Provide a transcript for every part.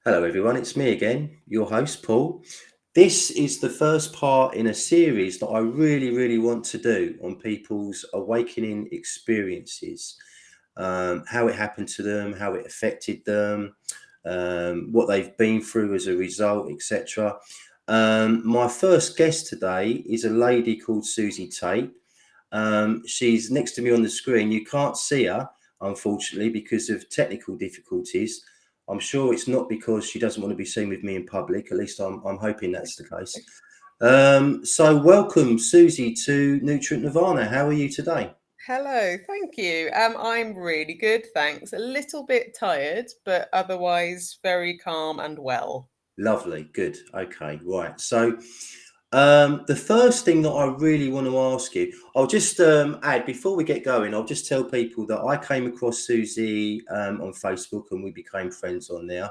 Hello, everyone. It's me again, your host, Paul. This is the first part in a series that I really want to do on people's awakening experiences, how it happened to them, how it affected them, what they've been through as a result, etc. My first guest today is a lady called Susie Tate. She's next to me on the screen. You can't see her, unfortunately, because of technical difficulties. I'm sure it's not because she doesn't want to be seen with me in public. At least I'm hoping that's the case. So welcome, Susie, to Nutrient Nirvana. How are you today? Hello, thank you. I'm really good, thanks. A little bit tired, but otherwise very calm and well. Lovely, good. Okay, right. So the first thing that I really want to ask you, I'll just add before we get going, I'll just tell people that I came across Susie on Facebook and we became friends on there.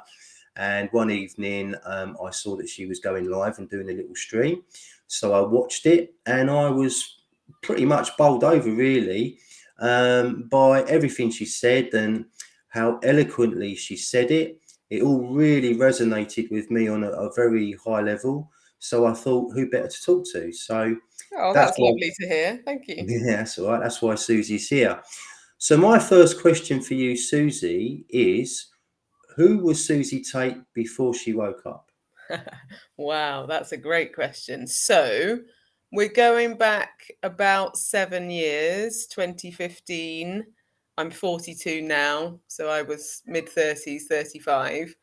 And one evening, I saw that she was going live and doing a little stream. So I watched it and I was pretty much bowled over, really, by everything she said and how eloquently she said it. It all really resonated with me on a very high level. So I thought, who better to talk to? So Oh, that's that's why, lovely to hear. Thank you. yeah, that's all right. That's why Susie's here. So my first question for you, Susie, is who was Susie Tate before she woke up? Wow, that's a great question. So, we're going back about 7 years, 2015. I'm 42 now, so I was mid 30s, 35. Mhm.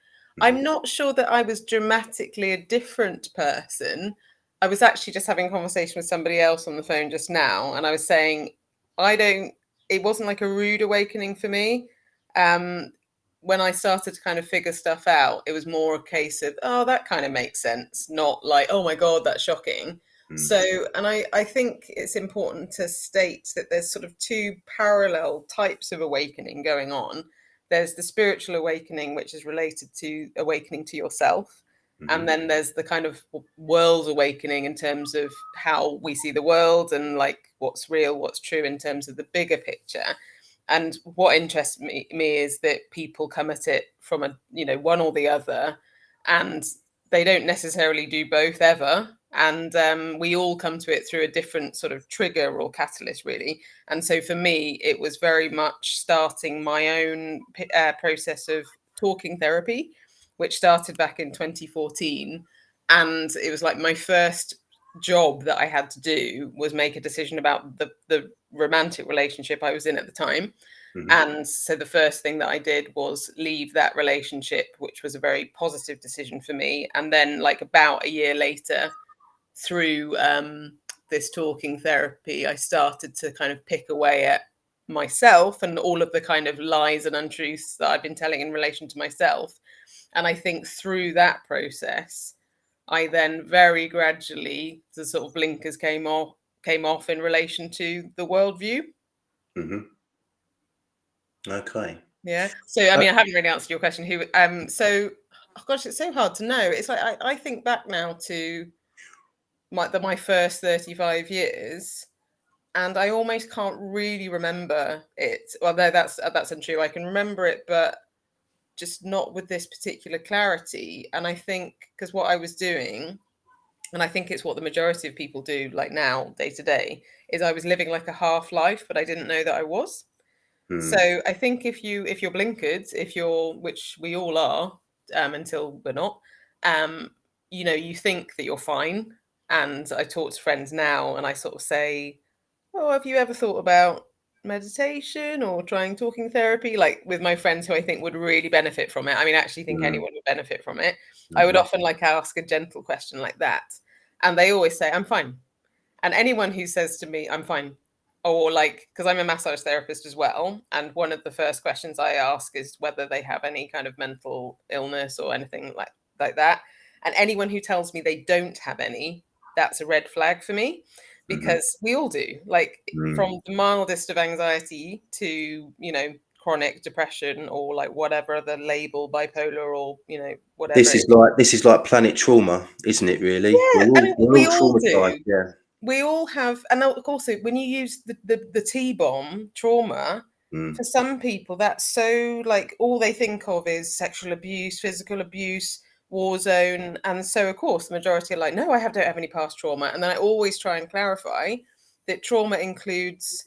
I'm not sure that I was dramatically a different person. I was actually just having a conversation with somebody else on the phone just now, and I was saying, I don't, it wasn't like a rude awakening for me. Um, when I started to kind of figure stuff out, it was more a case of, oh, that kind of makes sense, not like, oh my God, that's shocking. Mm. So, and I think it's important to state that there's sort of two parallel types of awakening going on. There's the spiritual awakening, which is related to awakening to yourself. And Mhm. then there's the kind of world awakening in terms of how we see the world and like what's real, what's true in terms of the bigger picture. And what interests me is that people come at it from a one or the other, and they don't necessarily do both ever. And we all come to it through a different sort of trigger or catalyst, really. And so for me, it was very much starting my own process of talking therapy, which started back in 2014. And it was like my first job that I had to do was make a decision about the romantic relationship I was in at the time. Mhm. And so the first thing that I did was leave that relationship, which was a very positive decision for me. And then, like, about a year later, through this talking therapy, I started to kind of pick away at myself and all of the kind of lies and untruths that I've been telling in relation to myself. And I think through that process, I then very gradually, the sort of blinkers came off in relation to the worldview. Mhm. Okay. Yeah. So I Uh, mean, I haven't really answered your question. So oh gosh, it's so hard to know. It's like I think back now to my first 35 years, and I almost can't really remember it. Well, no, that's untrue. I can remember it, but just not with this particular clarity. And I think because what I was doing, and I think it's what the majority of people do, like now, day to day, is I was living like a half life, but I didn't know that I was. mm, So I think if you're blinkered, if you're, which we all are, until we're not, um, you think that you're fine. And I talk to friends now, and I sort of say, "Oh, have you ever thought about meditation or trying talking therapy?" Like with my friends who I think would really benefit from it. I mean, I actually think mm, anyone would benefit from it. I would mhm. often like ask a gentle question like that, and they always say, "I'm fine." And anyone who says to me, "I'm fine," or like, because I'm a massage therapist as well, and one of the first questions I ask is whether they have any kind of mental illness or anything like that. And anyone who tells me they don't have any, that's a red flag for me, Mhm. because we all do. Like Mm. from the mildest of anxiety to chronic depression or like whatever the label, bipolar or whatever This it is is. like planet trauma, isn't it? Really, Yeah, I mean we're we all all traumatized. do. Yeah. We all have, and of course, when you use the T bomb trauma, Mm. For some people, that's so like all they think of is sexual abuse, physical abuse, war zone. And so, of course, the majority are like, no, don't have any past trauma. And then I always try and clarify that trauma includes,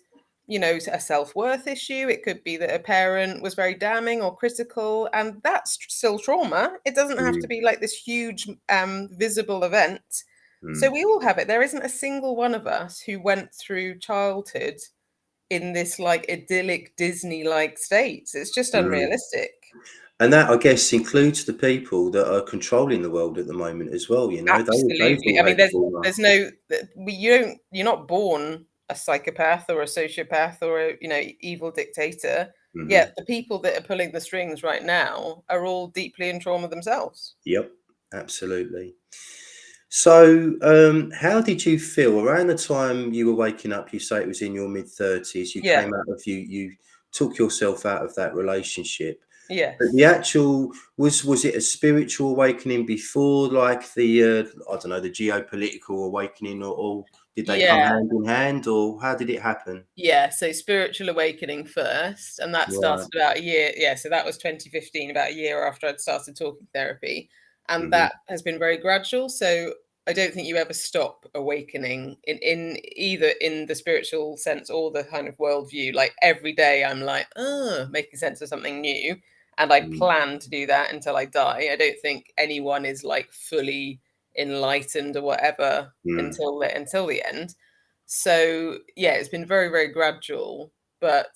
a self-worth issue. It could be that a parent was very damning or critical, and that's still trauma. It doesn't have to Mm. be like this huge, visible event. So Mm. we all have it. There isn't a single one of us who went through childhood in this like idyllic Disney-like state. It's just Mm. unrealistic. And that, I guess, includes the people that are controlling the world at the moment as well. You know, they've Absolutely. I all mean, had trauma. you're not born a psychopath or a sociopath or a, evil dictator. Hmm. Yet the people that are pulling the strings right now are all deeply in trauma themselves. Yep, absolutely. So, how did you feel around the time you were waking up? You say it was in your mid 30s. You Yeah. came out of you took yourself out of that relationship. But the Yes. actual was it a spiritual awakening before, like the I don't know, the geopolitical awakening, or did they come Yeah. hand in hand, or how did it happen? Yeah, so spiritual awakening first, and that started Right. about a year. Yeah, so that was 2015, about a year after I'd started talking therapy, and Hmm. that has been very gradual. So I don't think you ever stop awakening in either in the spiritual sense or the kind of worldview. Like every day, I'm like, oh, making sense of something new, and I Mm. plan to do that until I die. I don't think anyone is like fully enlightened or whatever Mm. until the end. So yeah, it's been very, very gradual. But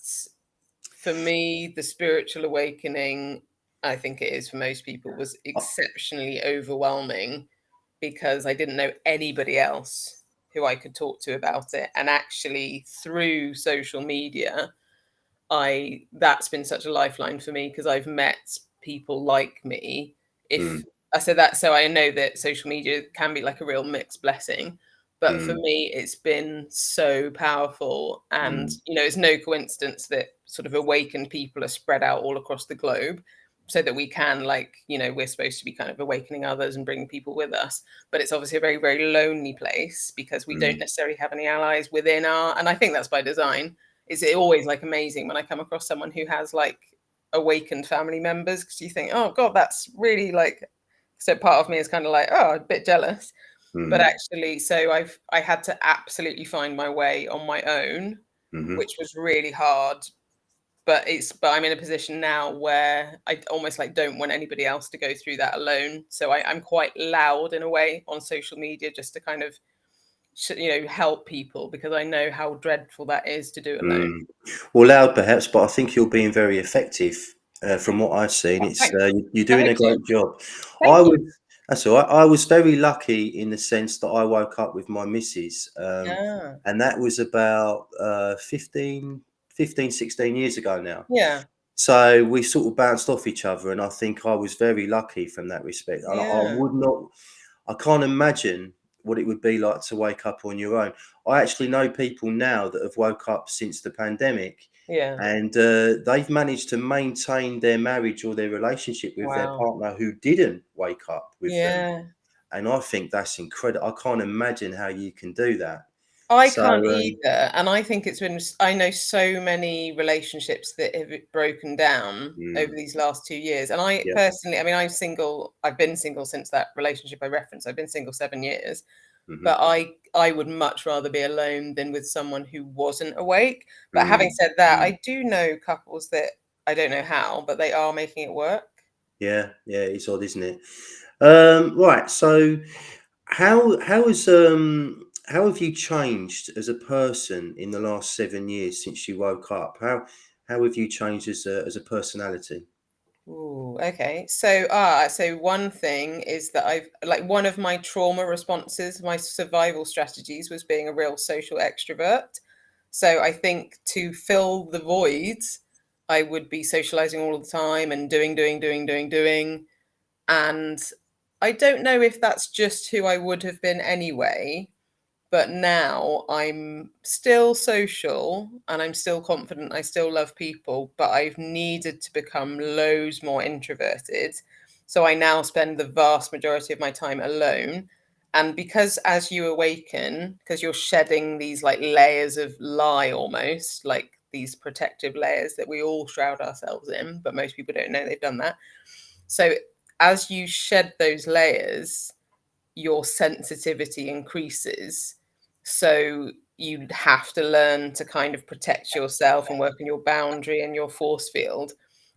for me, the spiritual awakening, I think it is for most people, was exceptionally overwhelming because I didn't know anybody else who I could talk to about it. And actually, through social media, I that's been such a lifeline for me because I've met people like me. If Mm. I said that, so I know that social media can be like a real mixed blessing. But for Mm. me, it's been so powerful. And, Mm. it's no coincidence that sort of awakened people are spread out all across the globe so that we can, like, we're supposed to be kind of awakening others and bringing people with us. But it's obviously a very, very lonely place because we don't Mm. necessarily have any allies within and I think that's by design. Is it always like amazing when I come across someone who has like awakened family members because you think, oh God, that's really like, so part of me is kind of like, oh, a bit jealous. But Mm. actually, so I had to absolutely find my way on my own, Mhm. which was really hard. But I'm in a position now where I almost like don't want anybody else to go through that alone. So I'm quite loud in a way on social media just to kind of help people because I know how dreadful that is to do alone. Mm. Well, loud perhaps, but I think you're being very effective. From what I've seen, Oh, it's thanks. you're I doing hope a so. great job. I Thank you. was That's all right. I was very lucky in the sense that I woke up with my missus, Ah, and that was about 16 years ago now. yeah, So we sort of bounced off each other, and I think I was very lucky from that respect. And I yeah, would not, I can't imagine what it would be like to wake up on your own. I actually know people now that have woke up since the pandemic, yeah. and they've managed to maintain their marriage or their relationship with their Wow. partner who didn't wake up with them. Yeah. And I think that's incredible. I can't imagine how you can do that. I So, can't either. And I think I know so many relationships that have broken down over mm, these last 2 years. And I yeah. personally, I mean, I'm single. I've been single since that relationship I referenced. I've been single 7 years. Hmm. But I would much rather be alone than with someone who wasn't awake. But having Mm, said that, mm. I do know couples that I don't know how, but they are making it work. Yeah, yeah, it's odd, isn't it? Right. So, how have you changed as a person in the last 7 years since you woke up? How have you changed as a personality? Ooh, okay. So one thing is that I've like one of my trauma responses, my survival strategies was being a real social extrovert. So I think to fill the voids, I would be socializing all the time and doing. And I don't know if that's just who I would have been anyway, but now I'm still social and I'm still confident. I still love people, but I've needed to become loads more introverted. So I now spend the vast majority of my time alone. And because as you awaken, because you're shedding these like layers of lie almost, like these protective layers that we all shroud ourselves in, but most people don't know they've done that. So as you shed those layers, your sensitivity increases. So you have to learn to kind of protect yourself and work on your boundary and your force field.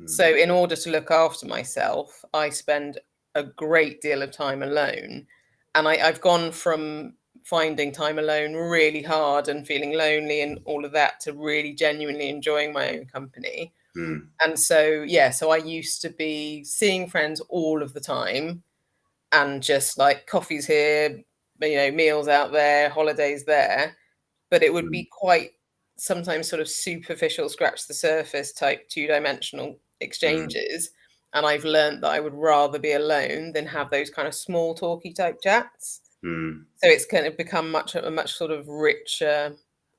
So in order to look after myself, I spend a great deal of time alone. And I've gone from finding time alone really hard and feeling lonely and all of that to really genuinely enjoying my own company. And so, yeah, so I used to be seeing friends all of the time and just like coffees here, meals out there, holidays there. But it would be quite sometimes sort of superficial, scratch the surface type 2-dimensional exchanges. And I've learned that I would rather be alone than have those kind of small talky type chats. So it's kind of become a much sort of richer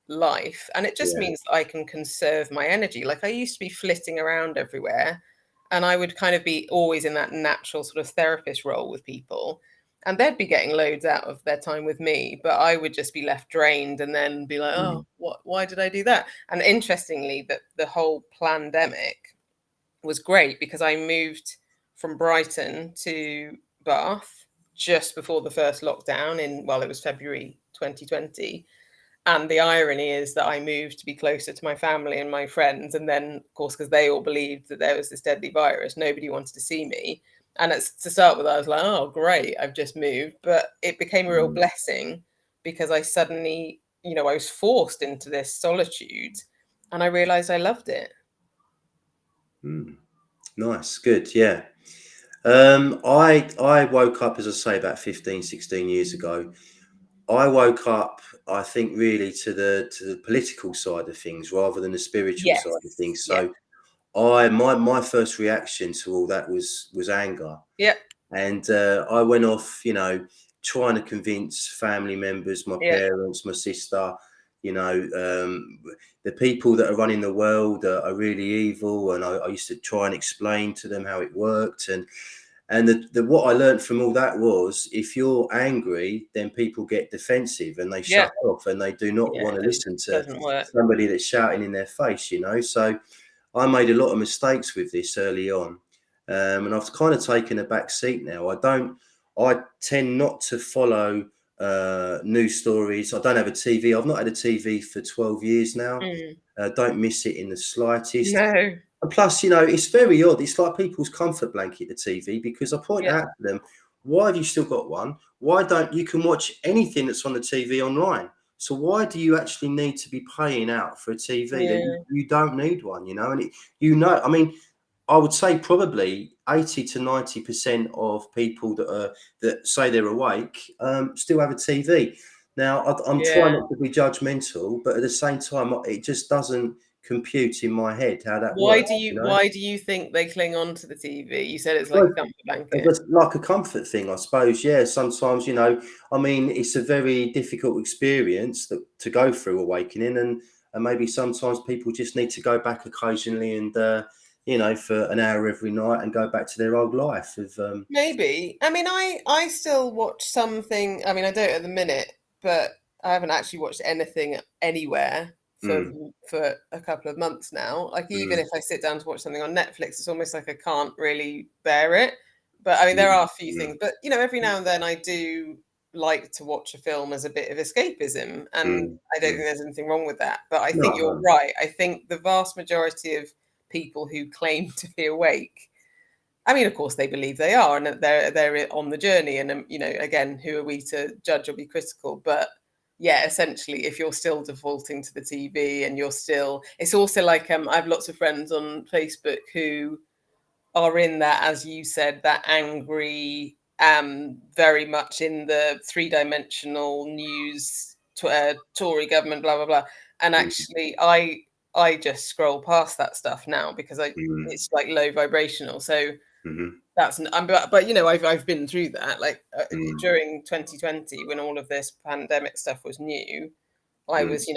life. And it just means that I can conserve my energy. Like I used to be flitting around everywhere, and I would kind of be always in that natural sort of therapist role with people. And they'd be getting loads out of their time with me, but I would just be left drained and then be like, oh, why did I do that? And interestingly, that the whole pandemic was great because I moved from Brighton to Bath just before the first lockdown it was February 2020. And the irony is that I moved to be closer to my family and my friends. And then, of course, because they all believed that there was this deadly virus, nobody wanted to see me. And to start with, I was like, oh, great, I've just moved. But it became a real blessing because I suddenly, I was forced into this solitude and I realized I loved it. Nice, good, yeah. I woke up, as I say, about 15, 16 years ago. I woke up, I think, really to the political side of things rather than the spiritual Yes. side of things. Yeah. So my first reaction to all that was anger. Yeah. And I went off, trying to convince family members, my Yeah. parents, my sister, the people that are running the world are really evil. And I used to try and explain to them how it worked. And what I learned from all that was if you're angry, then people get defensive and they shut off and they do not want to listen to Doesn't work. somebody that's shouting in their face, So I made a lot of mistakes with this early on. And I've kind of taken a back seat now. I tend not to follow news stories. I don't have a TV. I've not had a TV for 12 years now. Don't miss it in the slightest. No. And plus, it's very odd. It's like people's comfort blanket, the TV, because I point out to them, why have you still got one? Why don't you can watch anything that's on the TV online? So why do you actually need to be paying out for a TV that you don't need one, And I mean, I would say probably 80 to 90% of people that say they're awake still have a TV. Now, I'm trying not to be judgmental, but at the same time, it just doesn't compute in my head how that works. Why do you think they cling on to the TV? You said it's like a comfort blanket. It's like a comfort thing, I suppose. Yeah, sometimes, I mean, it's a very difficult experience to go through awakening, and maybe sometimes people just need to go back occasionally and for an hour every night and go back to their old life. Maybe. I mean, I still watch something. I mean, I don't at the minute, but I haven't actually watched anything anywhere for a couple of months now. Like even if I sit down to watch something on Netflix, it's almost like I can't really bear it. But I mean, there are a few things. But every now and then I do like to watch a film as a bit of escapism, and I don't think there's anything wrong with that. But I think you're right. I think the vast majority of people who claim to be awake, I mean, of course, they believe they are, and they're on the journey. And again, who are we to judge or be critical? But yeah, essentially, if you're still defaulting to the TV and it's also like I have lots of friends on Facebook who are in that, as you said, that angry, very much in the 3-dimensional news, Tory government, blah blah blah. And actually, I just scroll past that stuff now because it's like low vibrational. So that's but I've been through that. Like during 2020 when all of this pandemic stuff was new, I was in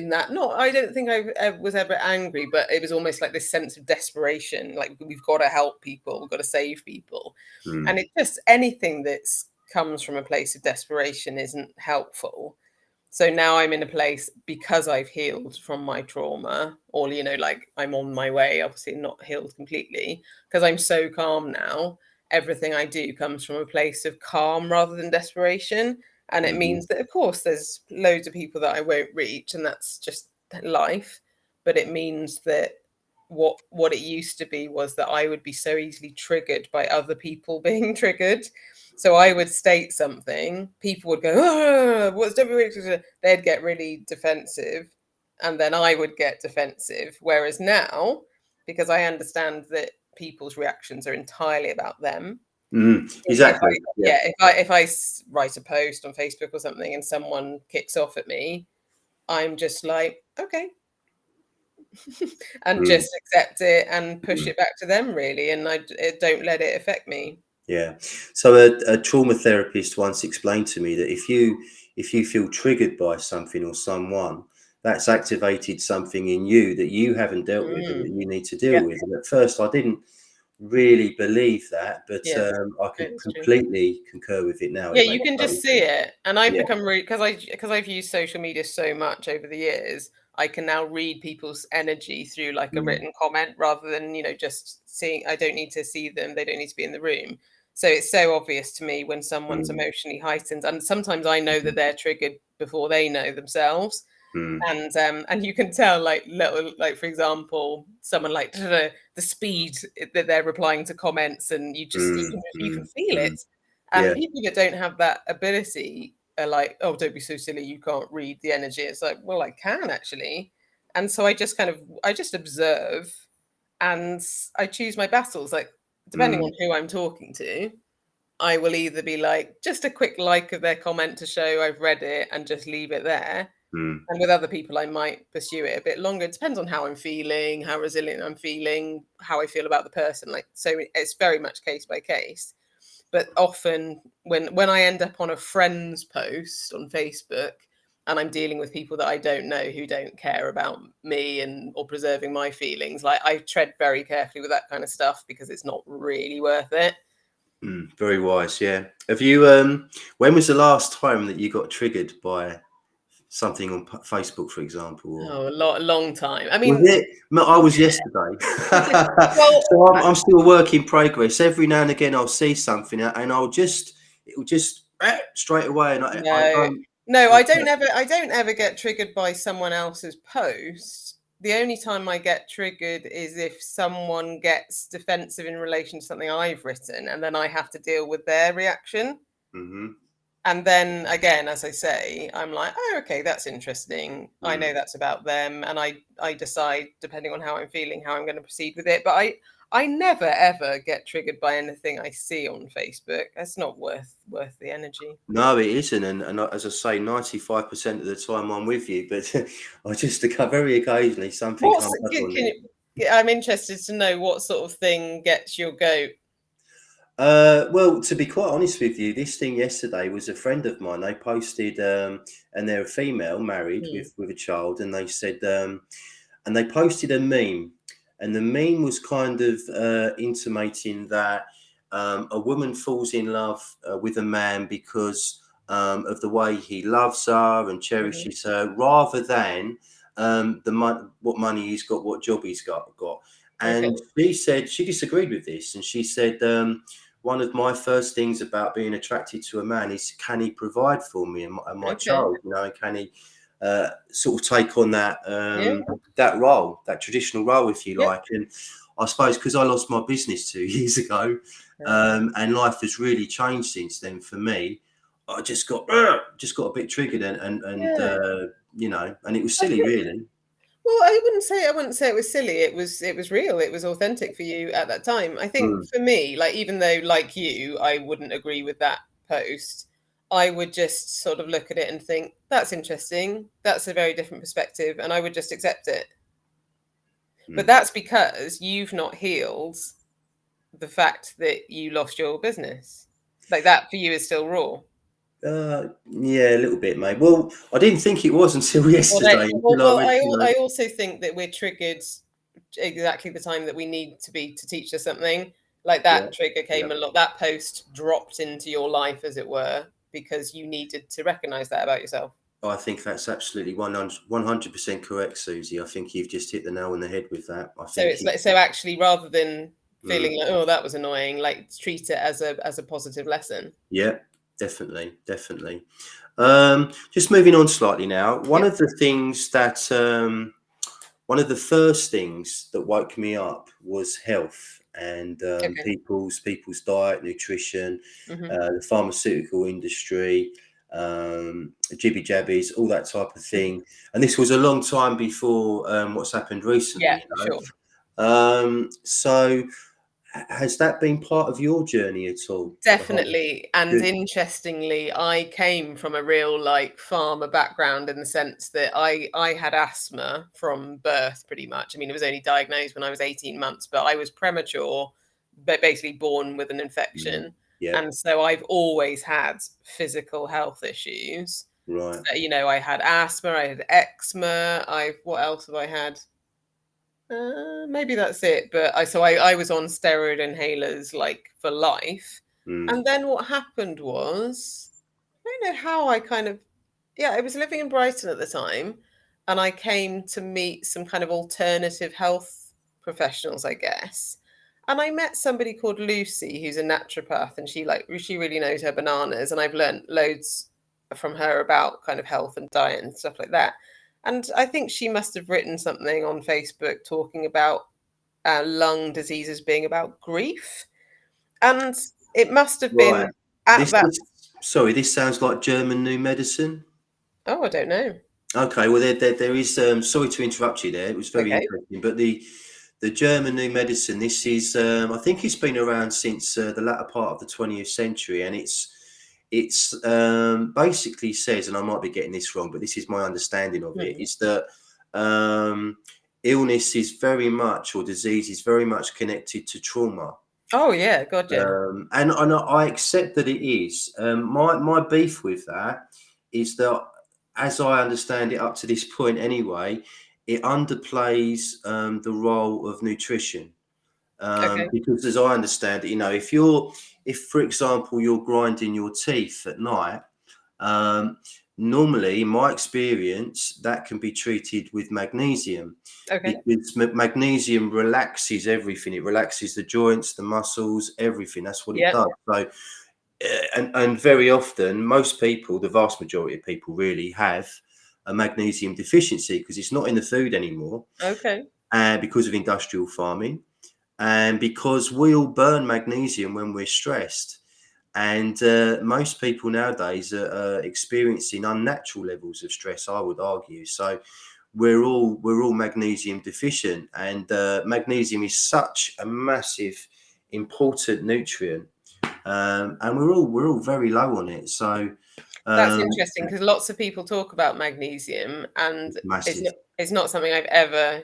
that. Not, I don't think I was ever angry, but it was almost like this sense of desperation. Like we've got to help people, we've got to save people, and it just anything that's comes from a place of desperation isn't helpful. So now I'm in a place, because I've healed from my trauma, or, like I'm on my way, obviously not healed completely, because I'm so calm now. Everything I do comes from a place of calm rather than desperation. And it Mhm. means that, of course, there's loads of people that I won't reach, and that's just life. But it means that what it used to be was that I would be so easily triggered by other people being triggered. So I would state something, people would go, "Oh, what's WWE?" They'd get really defensive, and then I would get defensive. Whereas now, because I understand that people's reactions are entirely about them. If I Exactly. Yeah. yeah, if I write a post on Facebook or something and someone kicks off at me, I'm just like, okay, and Mm. just accept it and push Mm. it back to them, really, and I don't let it affect me. Yeah. So a trauma therapist once explained to me that if you feel triggered by something or someone, that's activated something in you that you haven't dealt with and that Mm. you need to Yeah, deal with. And at first, I didn't really believe that, but yeah, I can it's true. completely concur with it now. Yeah, It you makes can total just see sense. it, and I've Yeah. become really, because I've used social media so much over the years. I can now read people's energy through like a Mm. written comment, rather than just seeing. I don't need to see them; they don't need to be in the room. So it's so obvious to me when someone's Mm. emotionally heightened, and sometimes I know that Mm. they're triggered before they know themselves. Mm. And you can tell, like, little, like, for example, someone like the speed that they're replying to comments, and Mm. you can Mm. feel Mm. it. And Yeah. people that don't have that ability are like, oh, don't be so silly, you can't read the energy. It's like, well, I can actually. And so I just observe, and I choose my battles, like, depending Mm. on who I'm talking to. I will either be like, just a quick like of their comment to show I've read it, and just leave it there. Mm. And with other people, I might pursue it a bit longer. It depends on how I'm feeling, how resilient I'm feeling, how I feel about the person. Like, so it's very much case by case. But often when I end up on a friend's post on Facebook, and I'm dealing with people that I don't know, who don't care about me and or preserving my feelings, like, I tread very carefully with that kind of stuff, because it's not really worth it. Very wise. Yeah. Have you? When was the last time that you got triggered by something on Facebook, for example? Or Oh, a long time. I was mean, it? No, I was yesterday. well, So I'm still a work in progress. Every now and again, I'll see something and it will just straight away, and I no, don't. no, reflect. I don't ever get triggered by someone else's post. The only time I get triggered is if someone gets defensive in relation to something I've written, and then I have to deal with their reaction. Mhm. And then again, as I say, I'm like, oh, okay, that's interesting. I know Mm. that's about them, and I decide, depending on how I'm feeling, how I'm going to proceed with it. But I never ever get triggered by anything I see on Facebook. That's not worth the energy. No, it isn't, and as I say, 95% of the time I'm with you, but I just very occasionally something What's comes up on can there. you, I'm interested to know what sort of thing gets your goat. Well, to be quite honest with you, this thing yesterday was a friend of mine. They posted, and they're a female, married Hmm. with a child, and they said, and they posted a meme, and the meme was kind of intimating that a woman falls in love with a man because of the way he loves her and Mhm. cherishes her, rather than what money he's got, what job he's got. Okay. And she said she disagreed with this, and she said. One of my first things about being attracted to a man is, can he provide for me and my Okay. child, and can he sort of take on Yeah. that role, that traditional role, if you Yep. like. And I suppose because I lost my business 2 years ago, and life has really changed since then for me, I just got a bit triggered, Yeah. and it was I silly, think, really. well, I wouldn't say it was silly. It was real. It was authentic for you at that time. I think Mm, for me, like, even though, like you, I wouldn't agree with that post, I would just sort of look at it and think, that's interesting. That's a very different perspective, and I would just accept it. But mm. that's because you've not healed the fact that you lost your business. Like, that for you is still raw. Yeah, a little bit, mate. Well, I didn't think it was until yesterday, until I went, I also think that we're triggered exactly the time that we need to be to teach us something. Like, yeah, that trigger yeah. came a lot. That post dropped into your life, as it were, because you needed to recognize that about yourself. I think that's absolutely 100% correct, Susie. I think you've just hit the nail on the head with that. I So think it's like, so actually, rather than mm, feeling like, oh, that was annoying, like treat it as a positive lesson. yeah, definitely, definitely. Just moving on slightly now. Yep. One of the first things that woke me up was health and Okay. people's diet, nutrition, Hmm. the pharmaceutical industry, jibby jabbies, all that type of Hmm. thing. And this was a long time before what's happened Yeah, recently, sure. So has that been part of your journey at all? The whole Definitely. And good, interestingly, I came from a real like farmer background in the sense that I had asthma from birth pretty much. I mean, it was only diagnosed when I was 18 months, but I was premature, but basically born with an mm, infection. yeah, And so I've always had physical health issues. right, So, I had asthma, I had eczema, what else have I had? Maybe that's it. But I was on steroid inhalers like for life. mm, And then what happened was, I don't know how I kind of, yeah, I was living in Brighton at the time, and I came to meet some kind of alternative health professionals, I guess. And I met somebody called Lucy, who's a naturopath, and she really knows her bananas. And I've learnt loads from her about kind of health and diet and stuff like that. And I think she must have written something on Facebook talking about lung diseases being about grief. And it must have right. been at This that. is sorry. This sounds like German new medicine. Oh, I don't know. Okay, well, there is. Sorry to interrupt you there. It was very Okay. interesting. But the German new medicine. This is. I think it's been around since the latter part of the 20th century, and it's basically says, and I might be getting this wrong, but this is my understanding of it, Hmm. is that um, illness is very much, or disease is very much connected to trauma. Oh, yeah. God, yeah. And I accept that it is. My beef with that is that, as I understand it up to this point anyway, it underplays the role of nutrition. Okay. Because as I understand it, if for example you're grinding your teeth at night, um, normally, in my experience, that can be treated with magnesium Okay. because magnesium relaxes everything. It relaxes the joints, the muscles, everything. That's what it Yeah. does. So, and very often, most people, the vast majority of people, really have a magnesium deficiency because it's not in the food anymore, Okay. and because of industrial farming, and because we all burn magnesium when we're stressed. And most people nowadays are experiencing unnatural levels of stress, I would argue. So we're all magnesium deficient, and magnesium is such a massive, important nutrient, and we're all very low on it. So That's um, interesting because lots of people talk about magnesium, and it's massive, not, it's not something I've ever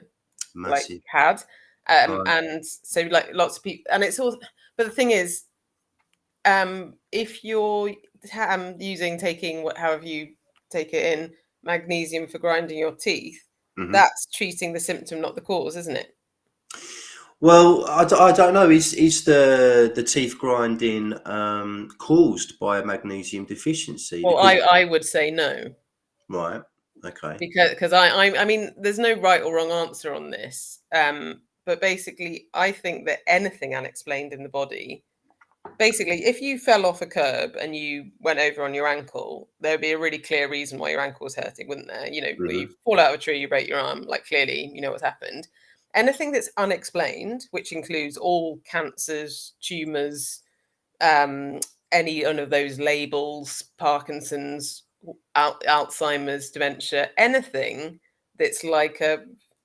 like massive. had. Right. And so like lots of people, and it's all. But the thing is, if you're using taking however you take it in magnesium for grinding your teeth, Mhm. that's treating the symptom, not the cause, isn't it? Well, I don't know. Is the teeth grinding caused by a magnesium deficiency? Well, Because I would say no. right, okay, Because I mean, there's no right or wrong answer on this. But basically, I think that anything unexplained in the body, basically, if you fell off a curb and you went over on your ankle, there'd be a really clear reason why your ankle was hurting, wouldn't there? You hmm, fall out of a tree, you break your arm, like clearly, you know what's happened. Anything that's unexplained, which includes all cancers, tumors, um, any one of those labels, Parkinson's, Alzheimer's, dementia, anything that's like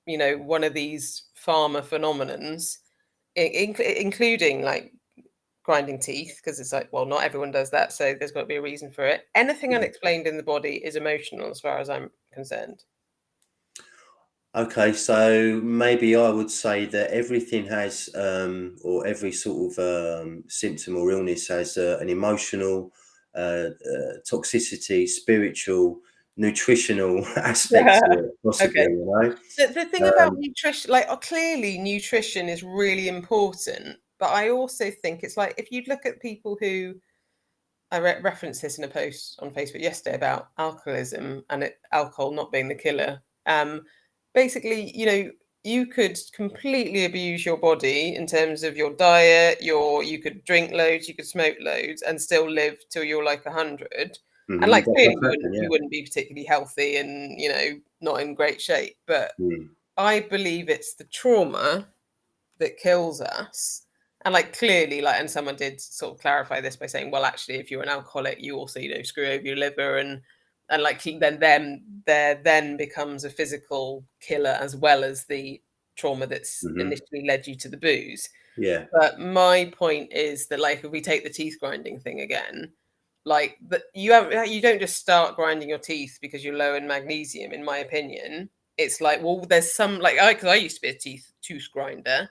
one of these pharma phenomenons, including like grinding teeth, because it's like, well, not everyone does that, so there's got to be a reason for it. Anything hmm. unexplained in the body is emotional, as far as I'm concerned. Okay, so maybe I would say that everything has, or every sort of symptom or illness has an emotional, toxicity, spiritual, nutritional aspect to Yeah. it, possibly. Okay. You know. The thing about Um, nutrition, like, clearly nutrition is really important, but I also think it's like if you look at people who I referenced this in a post on Facebook yesterday about alcoholism and alcohol not being the killer. Basically, you could completely abuse your body in terms of your diet. You could drink loads, you could smoke loads, and still live till you're like 100. And like That clearly, does happen, you yeah. wouldn't be particularly healthy and not in great shape. But Mm. I believe it's the trauma that kills us. And like clearly, like, and someone did sort of clarify this by saying, well, actually, if you're an alcoholic, you also, screw over your liver and like there then becomes a physical killer as well as the trauma that's initially led you to the booze. Yeah. But my point is that, like, if we take the teeth grinding thing again, like that you don't just start grinding your teeth because you're low in magnesium. In my opinion, it's like, well, there's some, like, because I used to be a tooth grinder.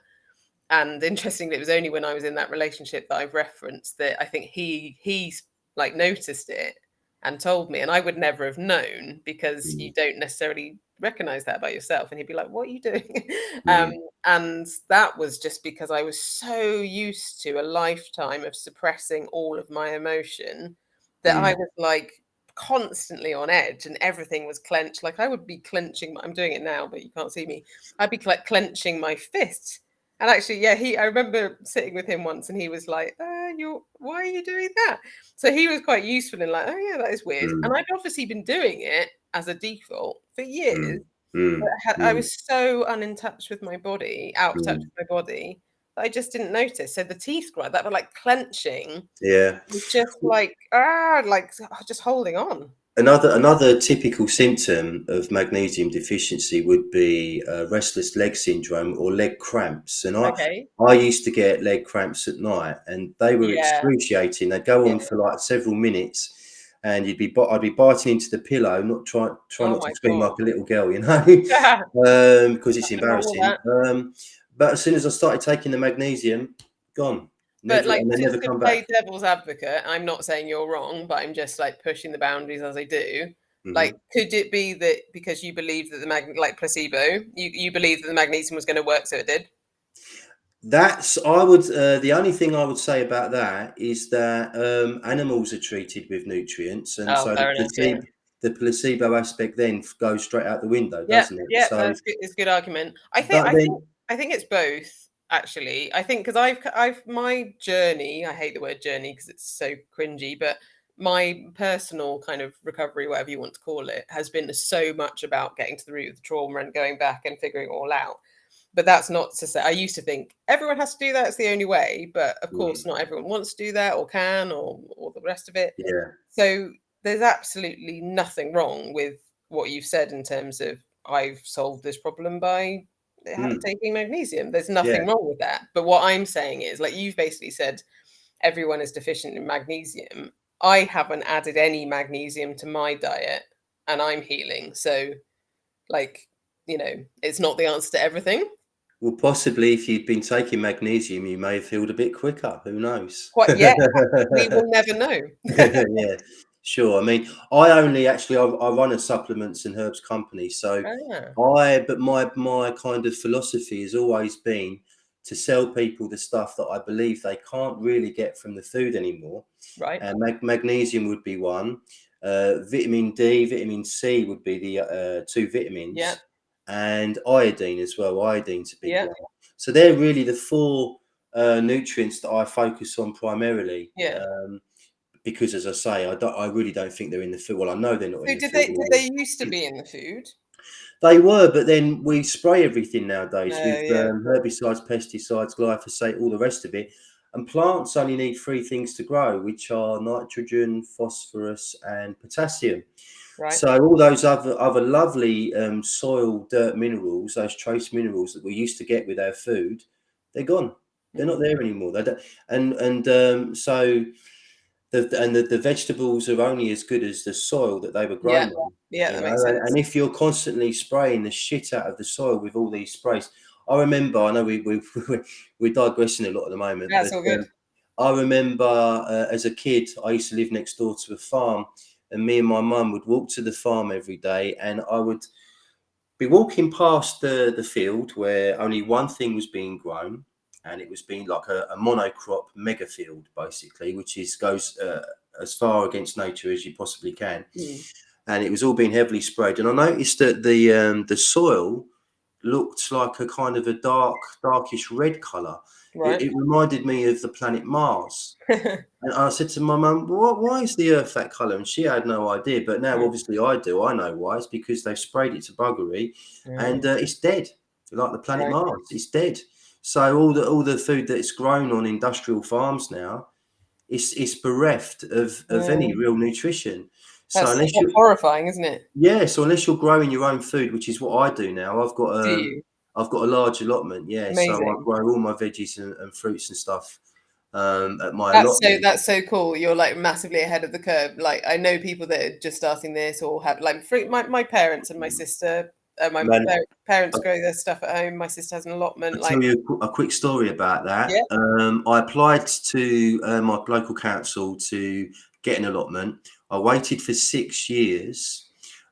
And interestingly, it was only when I was in that relationship that I've referenced that I think he's like noticed it and told me, and I would never have known because you don't necessarily recognize that about yourself. And he'd be like, "What are you doing?" And that was just because I was so used to a lifetime of suppressing all of my emotion that I was like constantly on edge and everything was clenched. Like I would be clenching. I'm doing it now, but you can't see me. I'd be clenching my fist. And actually, yeah, I remember sitting with him once and he was like, why are you doing that? So he was quite useful in like, oh yeah, that is weird. And I'd obviously been doing it as a default for years. But I was so in touch with my body, out of touch with my body, that I just didn't notice. So the teeth grind, that were like clenching, Yeah. was just like, just holding on. Another typical symptom of magnesium deficiency would be restless leg syndrome or leg cramps. And Okay. I used to get leg cramps at night, and they were Yeah. excruciating. They'd go on Yeah. for like several minutes, and I'd be biting into the pillow, try Oh not to my scream God. like a little girl, because it's Nothing wrong with embarrassing. that. But as soon as I started taking the magnesium, gone. But Never, like, and they never just to come back. play devil's advocate, I'm not saying you're wrong, but I'm just like pushing the boundaries as I do. Like, Hmm. could it be that because you believe that like placebo, you believe that the magnesium was going to work, so it did? The only thing I would say about that is that animals are treated with nutrients, and Oh, so fair enough. Yeah, the placebo aspect then goes straight out the window, yeah, doesn't it? yeah. So, That's good. It's a good argument. but then, I think it's both. Actually, I think because I've my journey. I hate the word journey because it's so cringy, but my personal kind of recovery, whatever you want to call it, has been so much about getting to the root of the trauma and going back and figuring it all out. But that's not to say, I used to think everyone has to do that. It's the only way. But of course, not everyone wants to do that or can or the rest of it. yeah, So there's absolutely nothing wrong with what you've said in terms of I've solved this problem by mm, taking magnesium. There's yeah. nothing wrong with that. But what I'm saying is, like, you've basically said everyone is deficient in magnesium. I haven't added any magnesium to my diet and I'm healing. So, like, it's not the answer to everything. Well, possibly if you'd been taking magnesium, you may have healed a bit quicker. Who knows? Quite, yeah, we will never know. Yeah, sure. I mean, I run a supplements and herbs company, so Ah, but my kind of philosophy has always been to sell people the stuff that I believe they can't really get from the food anymore. right. And magnesium would be one. Vitamin D, vitamin C would be the two Yeah, vitamins, and iodine as well. Iodine's a big yeah, one. So they're really the four nutrients that I focus on primarily. yeah. Because, as I say, I really don't think they're in the food. Well, I know they're not in So the did food they oil. used to be in the food? They were, but then we spray everything nowadays No, with yeah, of course. herbicides, pesticides, glyphosate, all the rest of it. And plants only need three things to grow, which are nitrogen, phosphorus, and potassium. Right. So all those other lovely soil, dirt minerals, those trace minerals that we used to get with our food, they're gone. They're not Mm. there anymore. They don't, so the vegetables are only as good as the soil that they were Yeah, grown on, yeah, you that know. makes And sense. if you're constantly spraying the shit out of the soil with all these sprays, I know we're digressing a lot at the moment, That's but all good. I remember as a kid, I used to live next door to a farm, and me and my mum would walk to the farm every day, and I would be walking past the field where only one thing was being grown, and it was being like a monocrop mega field, basically, which is goes as far against nature as you possibly can. Mm. And it was all being heavily sprayed. And I noticed that the soil looked like a kind of a darkish red colour. Right. It reminded me of the planet Mars. And I said to my mum, why is the Earth that colour? And she had no idea. But now, Mm. obviously, I do. I know why. It's because they've sprayed it to buggery, and Mm. it's dead, like the planet Right. Mars. It's dead. So all the food that's grown on industrial farms now, it's bereft of any Mm. real nutrition. So That's unless you horrifying, isn't it? so unless you're growing your own food, which is what I do now, Do you? I've got a large allotment. Yeah, so I Amazing. grow all my veggies and fruits and stuff at my allotment. That's so cool. You're like massively ahead of the curve. Like I know people that are just starting this or have like my parents and my sister, my Man, parents grow their stuff at home. My sister has an allotment. I'll tell Like, you a quick story about that. yeah. I applied to my local council to get an allotment. I waited for 6 years,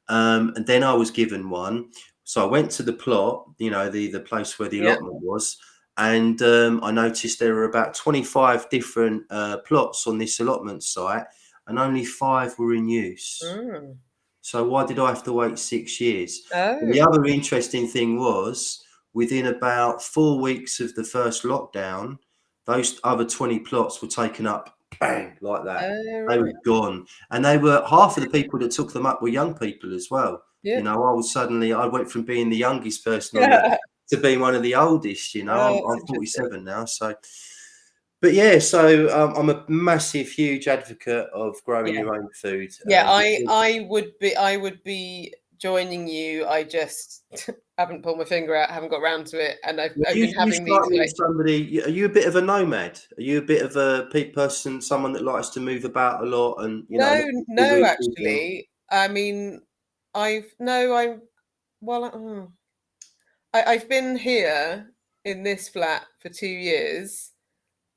and then I was given one. So I went to the plot, the place where the Yeah. allotment was, and I noticed there were about 25 different plots on this allotment site, and only 5 were in use. Mm. So why did I have to wait 6 years? And the Oh. other interesting thing was, within about 4 weeks of the first lockdown, those other 20 plots were taken up, bang, like that. Oh, They were right. gone. And they were half of the people that took them up were young people as well. Yeah. I went from being the youngest person on the Yeah. to being one of the oldest, Oh, I'm that's interesting. 47 now. So, but yeah, so I'm a massive, huge advocate of growing Yeah. your own food. Yeah, Because I would be joining you. I just haven't pulled my finger out, haven't got round to it, and Well, I've been you having these strike me like as somebody. Are you a bit of a nomad? Are you a bit of a person, someone that likes to move about a lot and no, lets the 2 no, weeks all go? actually. I mean, I've no, I'm well, I've been here in this flat for 2 years.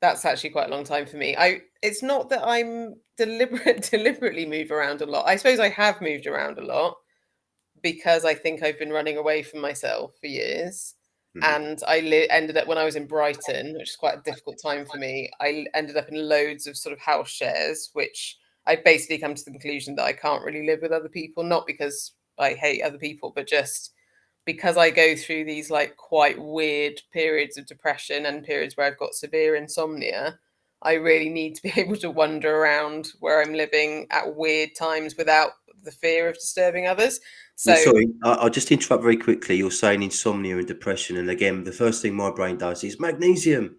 That's actually quite a long time for me. It's not that I'm deliberately move around a lot. I suppose I have moved around a lot because I think I've been running away from myself for years. Mhm. And I ended up when I was in Brighton, which is quite a difficult time for me. I ended up in loads of sort of house shares, which I basically come to the conclusion that I can't really live with other people, not because I hate other people, but just because I go through these like quite weird periods of depression and periods where I've got severe insomnia. I really need to be able to wander around where I'm living at weird times without the fear of disturbing others. You're So sorry, I'll just interrupt very quickly. You're saying insomnia and depression, and again, the first thing my brain does is magnesium.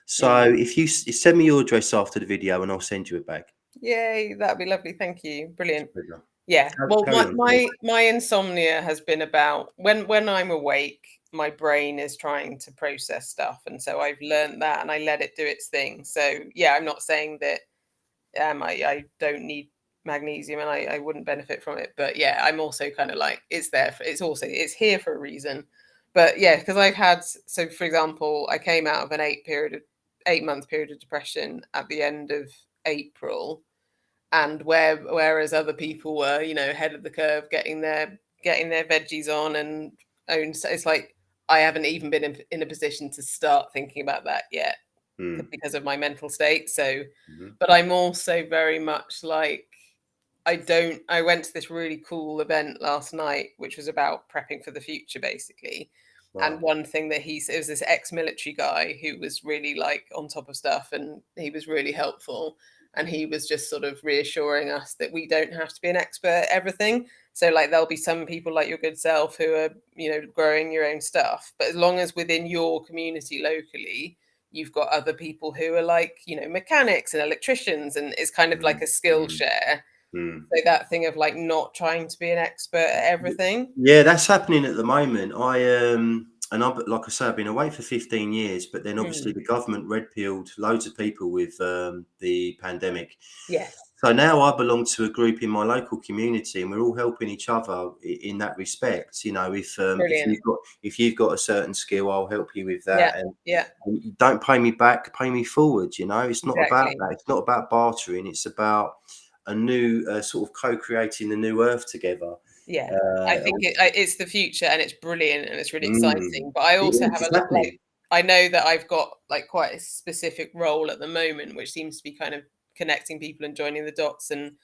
So mm, if you send me your address after the video, and I'll send you it back. yay, that'd be lovely. Thank you. Brilliant. Pleasure. Yeah. Well, Carry on, sorry. my insomnia has been about when I'm awake, my brain is trying to process stuff, and so I've learned that, and I let it do its thing. So yeah, I'm not saying that I don't need magnesium and I wouldn't benefit from it, but yeah, I'm also kind of like it's there for, it's here for a reason. But yeah, because I've had, so for example, I came out of an 8 month period of depression at the end of April, and whereas other people were, ahead of the curve, getting their veggies on and own, so it's like I haven't even been in a position to start thinking about that yet Mm, because of my mental state. So, mhm. but I'm also very much like, I went to this really cool event last night, which was about prepping for the future, basically. And Wow. one thing that it was this ex-military guy who was really like on top of stuff, and he was really helpful. And he was just sort of reassuring us that we don't have to be an expert at everything. So like there'll be some people like your good self who are, growing your own stuff. But as long as within your community locally, you've got other people who are like, mechanics and electricians, and it's kind of like Mm, a skill mm, share. mm. So that thing of like not trying to be an expert at everything. Yeah, that's happening at the moment. Like I say, I've been away for 15 years, but then obviously Mm, the government red pilled loads of people with the pandemic. yes, So now I belong to a group in my local community, and we're all helping each other in that respect. brilliant. If you've got a certain skill, I'll help you with Yeah, that. yeah, And you don't pay me back, pay me forward. It's not about exactly. that. It's not about bartering. It's about a new sort of co-creating the new earth together. Yeah, I Uh, think it's the future, and it's brilliant, and it's really Mm. exciting. But I It also is, have a it's lot, like, happening. I know that I've got like quite a specific role at the moment, which seems to be kind of connecting people and joining the dots. And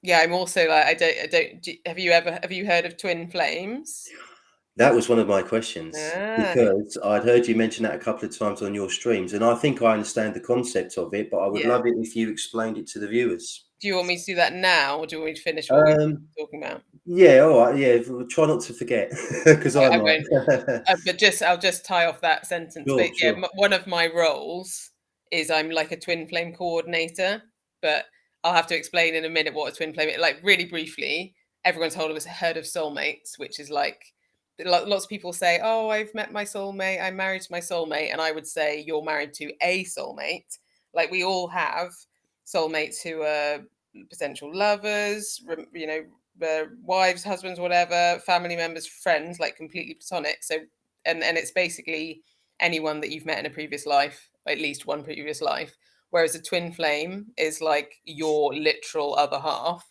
yeah, I'm also like, I don't. Have you heard of twin flames? That was one of my questions, Ah, because I'd heard you mention that a couple of times on your streams, and I think I understand the concept of it, but I would yeah. love it if you explained it to the viewers. Do you want me to do that now, or do you want me to finish what we Um, were talking about? yeah, all right, yeah, we'll try not to forget, because I I won't. might. But I'll just tie off that sentence. Sure, But yeah, sure. one of my roles is I'm like a twin flame coordinator. But I'll have to explain in a minute what a twin flame is. Like really briefly, everyone's heard of soulmates, which is like lots of people say, "Oh, I've met my soulmate. I'm married to my soulmate," and I would say you're married to a soulmate. Like we all have soulmates who are potential lovers, wives, husbands, whatever, family members, friends, like completely platonic. So, and it's basically anyone that you've met in a previous life, at least one previous life. Whereas a twin flame is like your literal other half,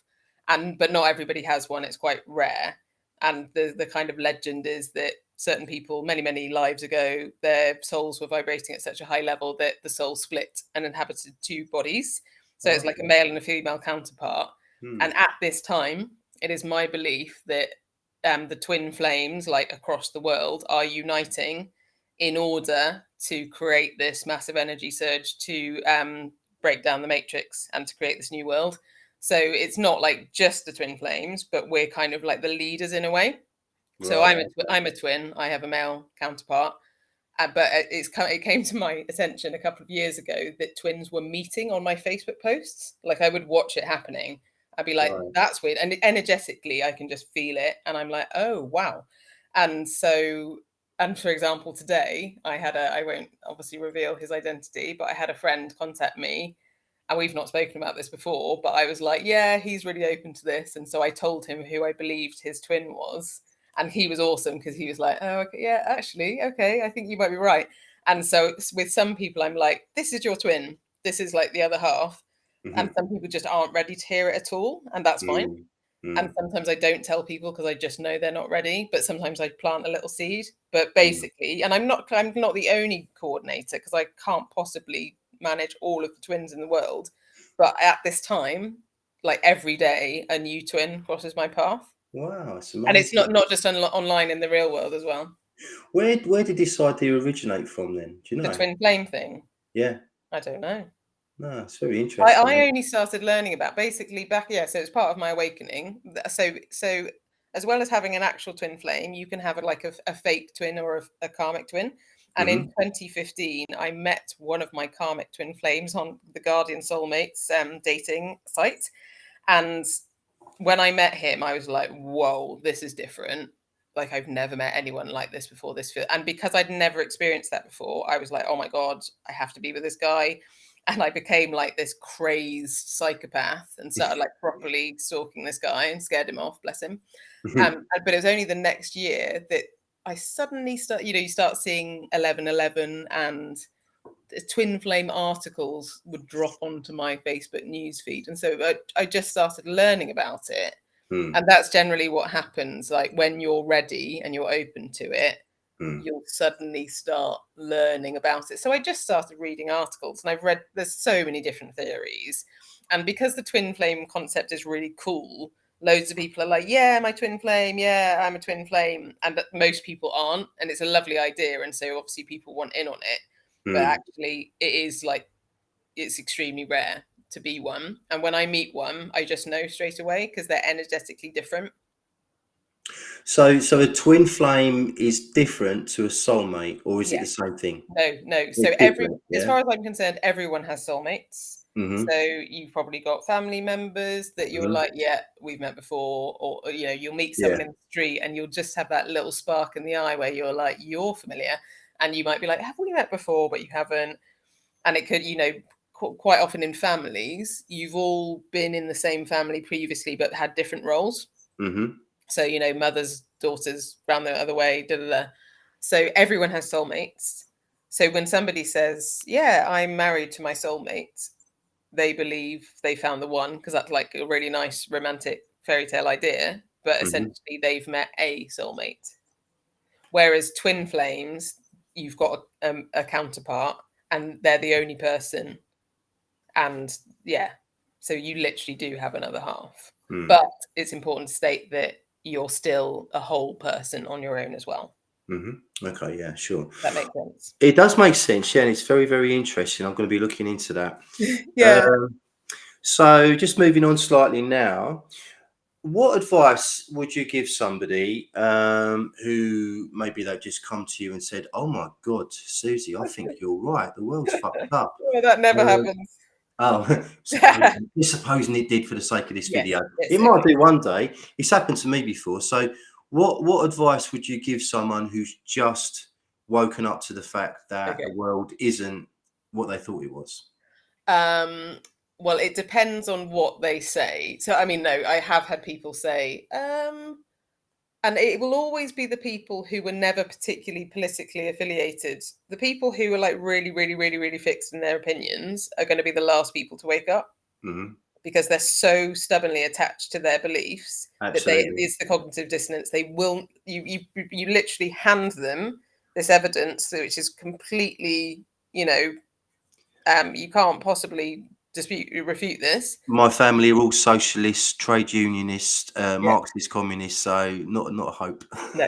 and but not everybody has one. It's quite rare, and the kind of legend is that certain people many lives ago, their souls were vibrating at such a high level that the soul split and inhabited two bodies. So it's like a Okay. male and a female counterpart. Hmm. And at this time, it is my belief that the twin flames, like across the world, are uniting in order to create this massive energy surge to break down the matrix and to create this new world. So it's not like just the twin flames, but we're kind of like the leaders in a way. So Right. I'm a twin. I have a male counterpart. But it came to my attention a couple of years ago that twins were meeting on my Facebook posts. Like I would watch it happening. I'd be like, Right. that's weird. And energetically, I can just feel it. And I'm like, oh, wow. And so, and for example, today I won't obviously reveal his identity, but I had a friend contact me, and we've not spoken about this before, but I was like, yeah, he's really open to this. And so I told him who I believed his twin was. And he was awesome because he was like, oh, okay, yeah, actually, okay, I think you might be right. And so with some people, I'm like, this is your twin. This is like the other half. And Hmm. some people just aren't ready to hear it at all. And that's fine. Hmm. And Hmm. sometimes I don't tell people because I just know they're not ready. But sometimes I plant a little seed. But Hmm. basically, and I'm not the only coordinator because I can't possibly manage all of the twins in the world. But at this time, like every day, a new twin crosses my path. Wow, it's And it's amazing. not just online in the real world as well. Where did this idea originate from then? Do you The know? twin flame thing, Yeah. I don't know. No, it's very I interesting. only started learning about basically back, yeah, so it's part of my awakening. So as well as having an actual twin flame, you can have a fake twin or a karmic twin. And in Hmm. 2015, I met one of my karmic twin flames on the Guardian Soulmates dating site. And when I met him, I was like, whoa, this is different. Like I've never met anyone like this before. And because I'd never experienced that before, I was like, oh my God, I have to be with this guy. And I became like this crazed psychopath and started like properly stalking this guy and scared him off, bless him. But it was only the next year that I suddenly you start seeing 1111 and twin flame articles would drop onto my Facebook news feed. And so I just started learning about it. Hmm. And that's generally what happens. Like when you're ready and you're open to it, Hmm. you'll suddenly start learning about it. So I just started reading articles and there's so many different theories. And because the twin flame concept is really cool, loads of people are like, yeah, my twin flame. Yeah, I'm a twin flame. And most people aren't. And it's a lovely idea. And so obviously people want in on it. But Hmm. actually, it's extremely rare to be one. And when I meet one, I just know straight away because they're energetically different. So a twin flame is different to a soulmate, or is it the Yeah. same thing? No. So It's different, as yeah. far as I'm concerned, everyone has soulmates. Hmm. So you've probably got family members that you're Hmm. like, yeah, we've met before, or you'll meet someone Yeah. in the street and you'll just have that little spark in the eye where you're like, you're familiar, and you might be like, have we met before? But you haven't. And it could, quite often in families, you've all been in the same family previously, but had different roles. Hmm. So, mothers, daughters, round the other way, da da da. So everyone has soulmates. So when somebody says, yeah, I'm married to my soulmate, they believe they found the one because that's like a really nice romantic fairy tale idea. But Hmm. essentially, they've met a soulmate. Whereas twin flames, you've got a counterpart and they're the only person. And yeah, so you literally do have another half. Mm. But it's important to state that you're still a whole person on your own as well. Mm-hmm. Okay, yeah, sure. That makes sense. It does make sense, yeah, and it's very, very interesting. I'm going to be looking into that. Yeah. So just moving on slightly now, what advice would you give somebody who maybe they've just come to you and said, "Oh my God, Susie, I think you're right. The world's fucked up." Well, that never Um, happens. oh, supposing it did for the sake of this Yes, video, it's it might okay. do one day. It's happened to me before. So, what advice would you give someone who's just woken up to the fact that Okay. the world isn't what they thought it was? Well, it depends on what they say. So, I mean, no, I have had people say, and it will always be the people who were never particularly politically affiliated. The people who are like really, really, really, really fixed in their opinions are going to be the last people to wake up Hmm. because they're so stubbornly attached to their beliefs that Absolutely. it's the cognitive dissonance. They will, you literally hand them this evidence, which is completely, you can't possibly refute this. My family are all socialists, trade unionists, Yeah. Marxist communists, so not a hope. No.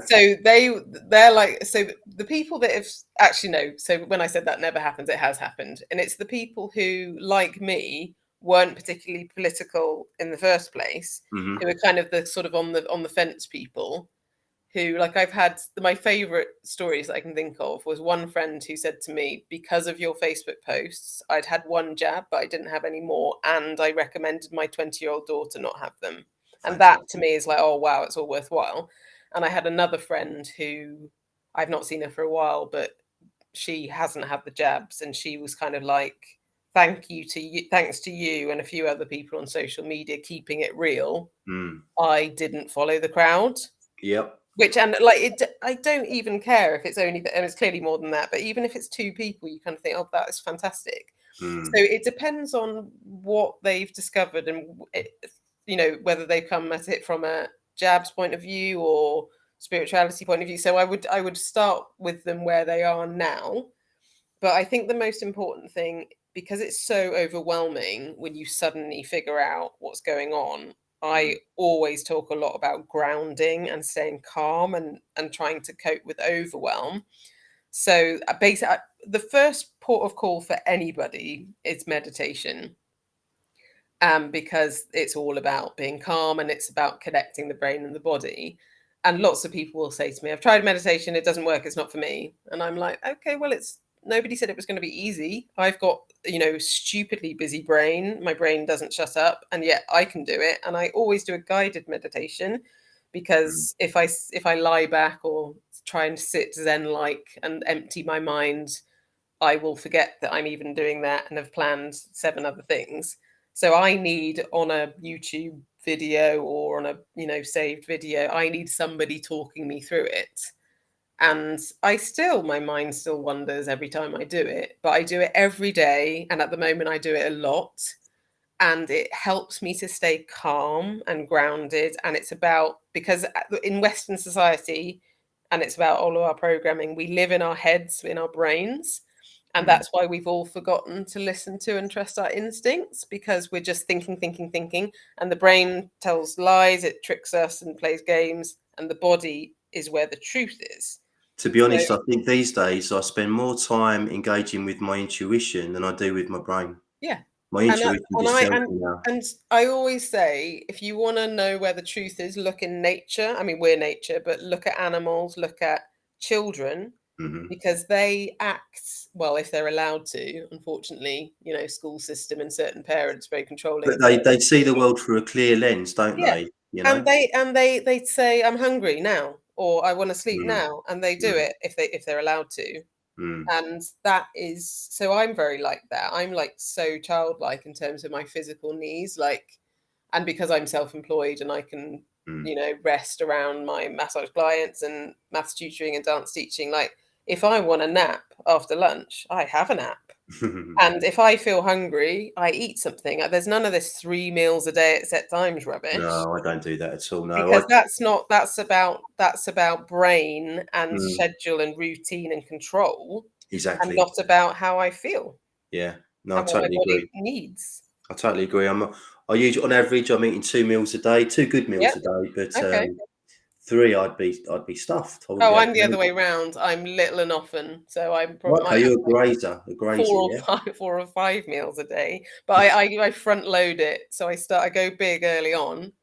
So they're like, so the people that have actually, no, so when I said that never happens, it has happened. And it's the people who, like me, weren't particularly political in the first place, Hmm. who are kind of the sort of on the fence people, who, like, I've had my favorite stories that I can think of was one friend who said to me, because of your Facebook posts, I'd had one jab, but I didn't have any more. And I recommended my 20-year-old daughter not have them. And that to Fantastic. me is like, oh, wow, it's all worthwhile. And I had another friend who I've not seen her for a while, but she hasn't had the jabs. And she was kind of like, thanks to you and a few other people on social media keeping it real. Mm. I didn't follow the crowd. Yep. Which, and like I don't even care if it's only, and it's clearly more than that. But even if it's two people, you kind of think, oh, that is fantastic. Mm. So it depends on what they've discovered and whether they come at it from a jabs point of view or spirituality point of view. So I would start with them where they are now. But I think the most important thing, because it's so overwhelming when you suddenly figure out what's going on, I Mm. always talk a lot about grounding and staying calm and trying to cope with overwhelm. So basically, the first port of call for anybody is meditation, because it's all about being calm and it's about connecting the brain and the body. And lots of people will say to me, I've tried meditation, it doesn't work, it's not for me. And I'm like, okay, well, it's nobody said it was going to be easy. I've got, stupidly busy brain. My brain doesn't shut up, and yet I can do it. And I always do a guided meditation Mm. because if I lie back or try and sit zen like and empty my mind, I will forget that I'm even doing that and have planned 7 other things. So I need, on a YouTube video or on a, saved video, I need somebody talking me through it. And my mind still wanders every time I do it, but I do it every day. And at the moment I do it a lot, and it helps me to stay calm and grounded. And it's about, because in Western society, and it's about all of our programming, we live in our heads, in our brains. And Mm. that's why we've all forgotten to listen to and trust our instincts, because we're just thinking, thinking, thinking. And the brain tells lies, it tricks us and plays games. And the body is where the truth is. To be So, honest, I think these days I spend more time engaging with my intuition than I do with my brain. yeah. My And intuition just tells me now. and I always say, if you want to know where the truth is, look in nature. I mean, we're nature, but look at animals, look at children, Hmm. because they act well if they're allowed to. Unfortunately, school system and certain parents very controlling But of their they see the world through a clear lens, don't yeah. they? You And know. they say, I'm hungry now, or I want to sleep Mm. now, and they do Mm. it if they're allowed to. Mm. And that is, so I'm very like that. I'm like so childlike in terms of my physical needs, like, and because I'm self-employed and I can, Mm. rest around my massage clients and maths tutoring and dance teaching, like, if I want a nap after lunch, I have a nap. And if I feel hungry, I eat something. There's none of this 3 meals a day at set times rubbish, No, I don't do that at all. No, because that's about brain and mm, schedule and routine and control, and exactly. not about how I feel. Yeah. No, I and what my totally body agree. needs. I totally agree. I usually, on average, I'm eating 2 meals a day, two good meals Yep. a day, but Okay. three, I'd be stuffed. I wouldn't be Oh, able I'm the to other eat. way round. I'm little and often, so I'm Well, probably might okay, have you're a grazer, yeah. 4 or 5 meals a day. But I front load it, so I go big early on,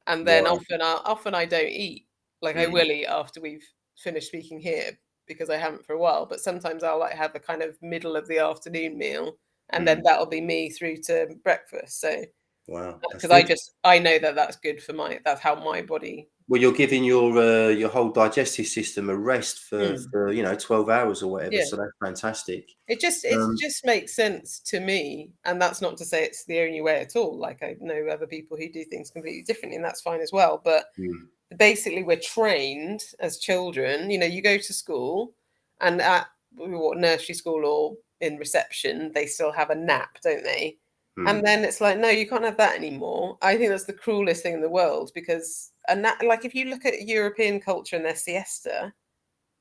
and then Right. often I don't eat. Like I Mm, will eat after we've finished speaking here because I haven't for a while. But sometimes I'll like have a kind of middle of the afternoon meal, and then mm. that'll be me through to breakfast. So Wow, that's because good. I know that that's good for that's how my body. Well, you're giving your whole digestive system a rest Mm, for 12 hours or whatever, yeah. so that's fantastic. It Um, just makes sense to me, and that's not to say it's the only way at all. Like I know other people who do things completely differently, and that's fine as well. But mm, basically, we're trained as children. You know, you go to school, and at what nursery school or in reception, they still have a nap, don't they? And mm, then it's like, no, you can't have that anymore. I think that's the cruelest thing in the world because a nap, like if you look at European culture and their siesta,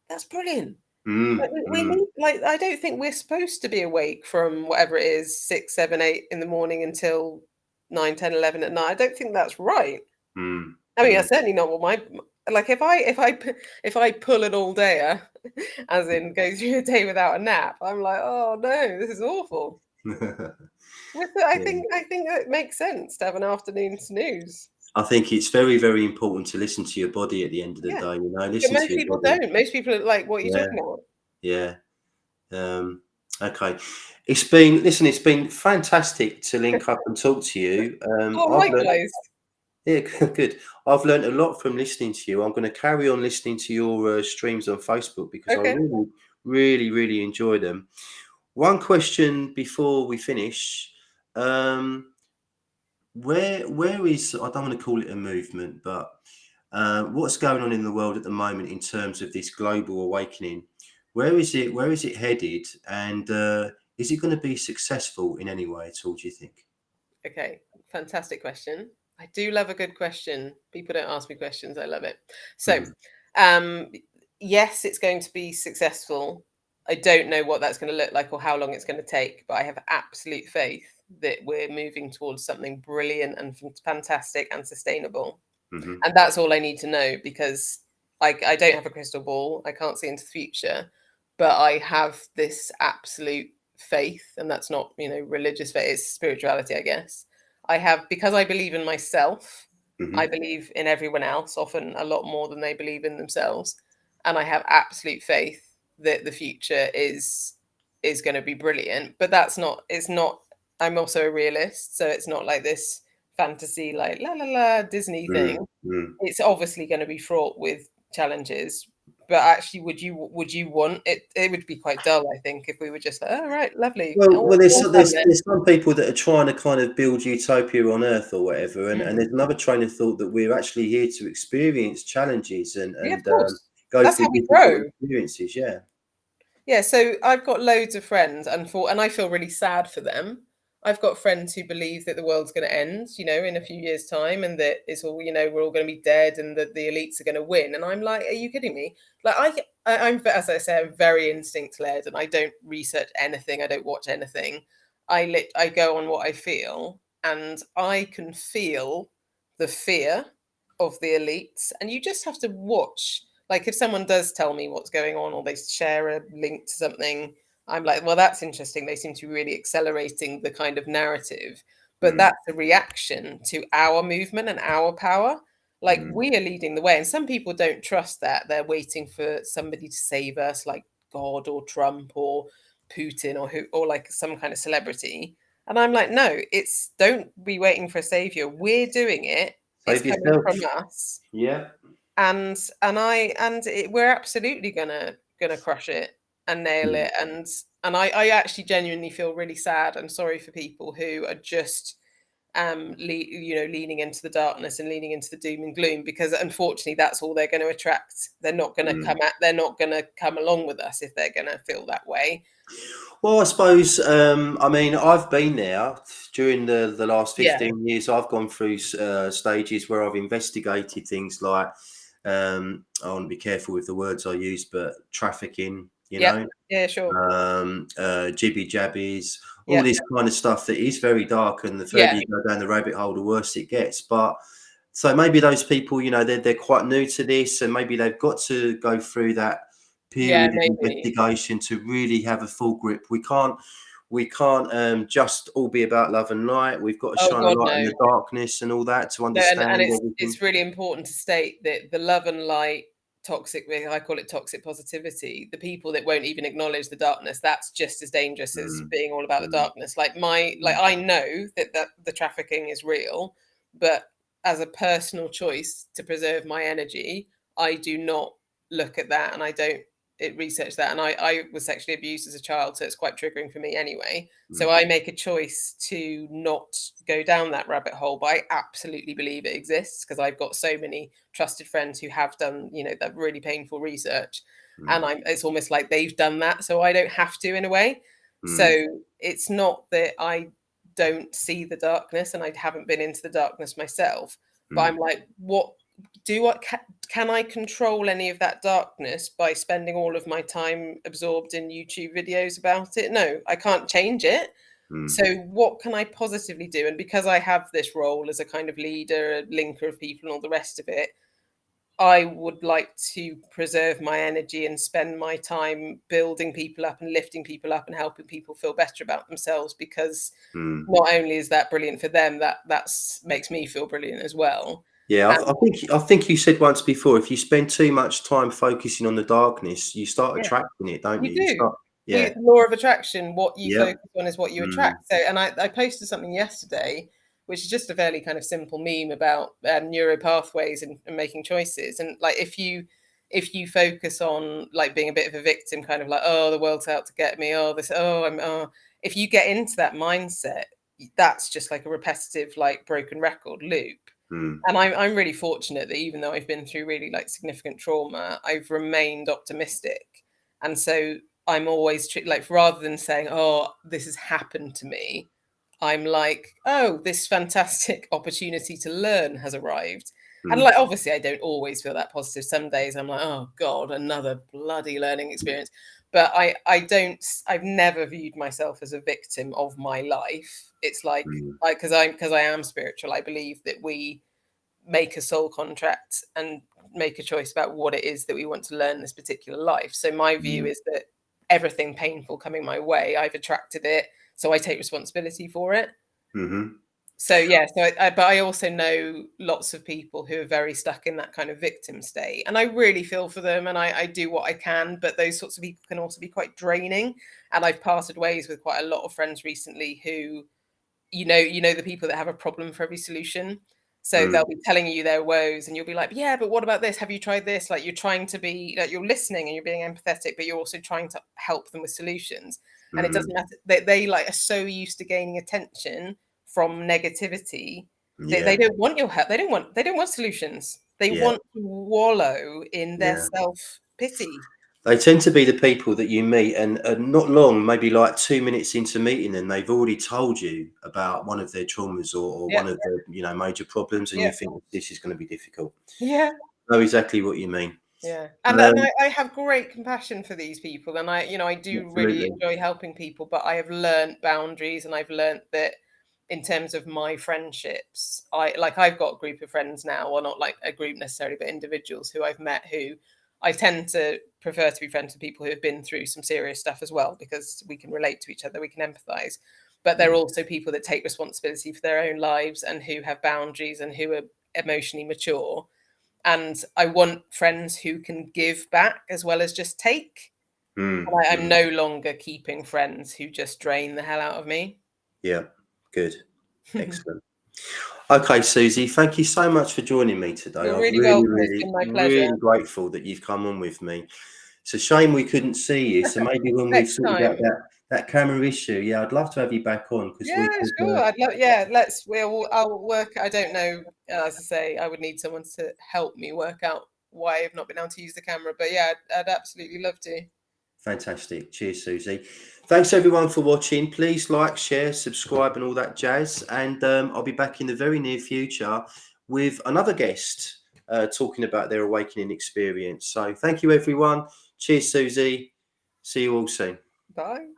that's brilliant. mm, Like, we mm, need, like, I don't think we're supposed to be awake from whatever it is, 6, 7, 8 in the morning until 9, 10, 11 at night. I don't think that's right. mm, I mean, mm. that's certainly not what like if I pull an all dayer, as in go through a day without a nap, I'm like, oh no, this is awful. Yeah. I think it makes sense to have an afternoon snooze. I think it's very, very important to listen to your body at the end of the Yeah, day, but listen to most your people body. don't. Most people are like, what are you Yeah, talking about? yeah. Um, okay. It's been fantastic to link up and talk to you. Oh, I've learned, likewise. yeah, good. I've learned a lot from listening to you. I'm going to carry on listening to your streams on Facebook because I Okay. really, really, really enjoy them. One question before we finish. Um, where is, I don't want to call it a movement, but what's going on in the world at the moment in terms of this global awakening? Where is it headed? And is it going to be successful in any way at all, do you think? Okay, fantastic question. I do love a good question. People don't ask me questions. I love it. So, Mhm. um, yes, it's going to be successful. I don't know what that's going to look like or how long it's going to take, but I have absolute faith that we're moving towards something brilliant and fantastic and sustainable. Mhm. And that's all I need to know because I don't have a crystal ball. I can't see into the future, but I have this absolute faith, and that's not, religious faith, it's spirituality, I guess. I have, because I believe in myself, I Mhm. believe in everyone else, often a lot more than they believe in themselves. And I have absolute faith that the future is going to be brilliant. But it's not, I'm also a realist, so it's not like this fantasy like la la la Disney thing. Mm. Mm. It's obviously going to be fraught with challenges, but actually would you want it? It would be quite dull, I think, if we were just like, oh right, lovely, Well, all done then. there's some people that are trying to kind of build utopia on Earth or whatever, and Mm. there's another train of thought that we're actually here to experience challenges Yeah, of and course, go that's how through we difficult grow. experiences. Yeah. Yeah, so I've got loads of friends, and I feel really sad for them. I've got friends who believe that the world's going to end, in a few years' time, and that it's all, we're all going to be dead, and that the elites are going to win. And I'm like, are you kidding me? Like, I'm, as I say, I'm very instinct led, and I don't research anything. I don't watch anything. I go on what I feel, and I can feel the fear of the elites, and you just have to watch. Like if someone does tell me what's going on or they share a link to something, I'm like, well, that's interesting. They seem to be really accelerating the kind of narrative. But Mm. that's a reaction to our movement and our power. Like Mm. we are leading the way. And some people don't trust that. They're waiting for somebody to save us, like God or Trump or Putin or who or like some kind of celebrity. And I'm like, no, it's don't be waiting for a savior. We're doing it. It's Save coming yourself. from us, Yeah. we're absolutely gonna crush it and nail Mm. it. And I actually genuinely feel really sad and sorry for people who are just leaning into the darkness and leaning into the doom and gloom, because unfortunately that's all they're going to attract. Mm. They're not going to come along with us if they're going to feel that way. Well, I suppose, I mean, I've been there during the last Yeah, 15 years. I've gone through stages where I've investigated things like, I want to be careful with the words I use, but trafficking, yeah, yeah, sure. jibby jabbies. all Yeah. this kind of stuff that is very dark, and the further Yeah. you go down the rabbit hole, the worse it gets. But so maybe those people, you know, they're quite new to this, and maybe they've got to go through that Yeah, period of maybe. investigation to really have a full grip. We can't just all be about love and light. We've got to Oh shine a God, light in no. the darkness and all that to No, and understand everything. it's really important to state that the love and light toxic, I call it toxic positivity, the people that won't even acknowledge the darkness, that's just as dangerous as Mm, being all about the mm, darkness. Like mm, I know that the trafficking is real, but as a personal choice to preserve my energy, I do not look at that, and I don't research that. And I was sexually abused as a child, so it's quite triggering for me anyway. So mm, I make a choice to not go down that rabbit hole, but I absolutely believe it exists because I've got so many trusted friends who have done, you know, that really painful research. And mm, it's almost like they've done that, so I don't have to in a way. So mm, it's not that I don't see the darkness and I haven't been into the darkness myself, but mm, I'm like, what do I can I control any of that darkness by spending all of my time absorbed in YouTube videos about it? No, I can't change it. mm, So what can I positively do? And because I have this role as a kind of leader, a linker of people and all the rest of it, I would like to preserve my energy and spend my time building people up and lifting people up and helping people feel better about themselves, because mm. not only is that brilliant for them, that's makes me feel brilliant as well. Yeah, And I think you said once before, if you spend too much time focusing on the darkness, you start yeah, attracting it, don't you you? You do. start, yeah, Law of attraction, what you yep, focus on is what you mm, attract. So, and I posted something yesterday, which is just a fairly kind of simple meme about neuro pathways and making choices. And like, if you focus on like being a bit of a victim, kind of like, oh, the world's out to get me, oh, this, oh, if you get into that mindset, that's just like a repetitive, like broken record loop. mm, And I'm really fortunate that even though I've been through really like significant trauma, I've remained optimistic. And so I'm always like, rather than saying, oh, this has happened to me, I'm like, oh, this fantastic opportunity to learn has arrived. And mm, like, obviously, I don't always feel that positive. Some days I'm like, oh God, another bloody learning experience. But I've never viewed myself as a victim of my life. It's like, mm, because I am spiritual, I believe that we make a soul contract and make a choice about what it is that we want to learn in this particular life. So my view mm, is that everything painful coming my way, I've attracted it, so I take responsibility for it. mhm, So yeah, but I also know lots of people who are very stuck in that kind of victim state, and I really feel for them, and I do what I can. But those sorts of people can also be quite draining, and I've parted ways with quite a lot of friends recently who, the people that have a problem for every solution. So mm, they'll be telling you their woes, and you'll be like, yeah, but what about this? Have you tried this? Like, you're trying to be like, you're listening and you're being empathetic, but you're also trying to help them with solutions. And it mhm, doesn't matter. They like are so used to gaining attention from negativity that they yeah, don't want your help. They don't want solutions. They yeah, want to wallow in their yeah. self-pity. They tend to be the people that you meet, and not long, maybe like 2 minutes into meeting them, they've already told you about one of their traumas or Yeah, one of their, major problems, and yeah, you think this is going to be difficult. yeah. Know exactly what you mean. Yeah, and Um, I have great compassion for these people, and I do really absolutely. enjoy helping people, but I have learnt boundaries, and I've learnt that in terms of my friendships, I've got a group of friends now, or not like a group necessarily, but individuals who I've met who I tend to prefer to be friends with people who have been through some serious stuff as well, because we can relate to each other, we can empathize. But they're Mm, also people that take responsibility for their own lives and who have boundaries and who are emotionally mature, and I want friends who can give back as well as just take. mm, And I'm mm. no longer keeping friends who just drain the hell out of me. Yeah, good. Excellent. Okay, Susie, thank you so much for joining me today. You're I'm really really, welcome. It's really, been my pleasure. really grateful that you've come on with me. It's a shame we couldn't see you. So maybe when we've Next sorted out time. that camera issue, yeah, I'd love to have you back on because Yeah, we could. sure. I'd love. Yeah, I'll work. I don't know. As I say, I would need someone to help me work out why I've not been able to use the camera. But yeah, I'd absolutely love to. Fantastic. Cheers, Susie. Thanks everyone for watching. Please like, share, subscribe, and all that jazz. And I'll be back in the very near future with another guest talking about their awakening experience. So thank you, everyone. Cheers, Susie. See you all soon. Bye.